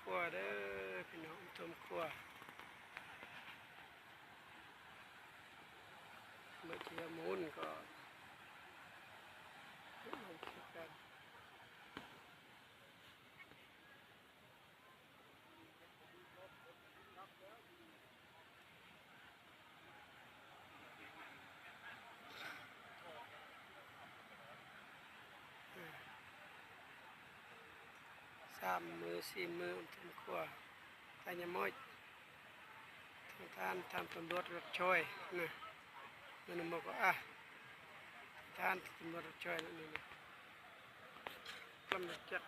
ขั้วเด้อพี่น้องต้มขั้วเมื่อกี้มูนก็ลองคิดกัน3 มือ4 มือต้มขั้วตายมอยทางท่านทำตำรวจรถช่วยนะมันบอกว่าท่านตำรวจรถช่วยนั่นนี่นะกำลังจัด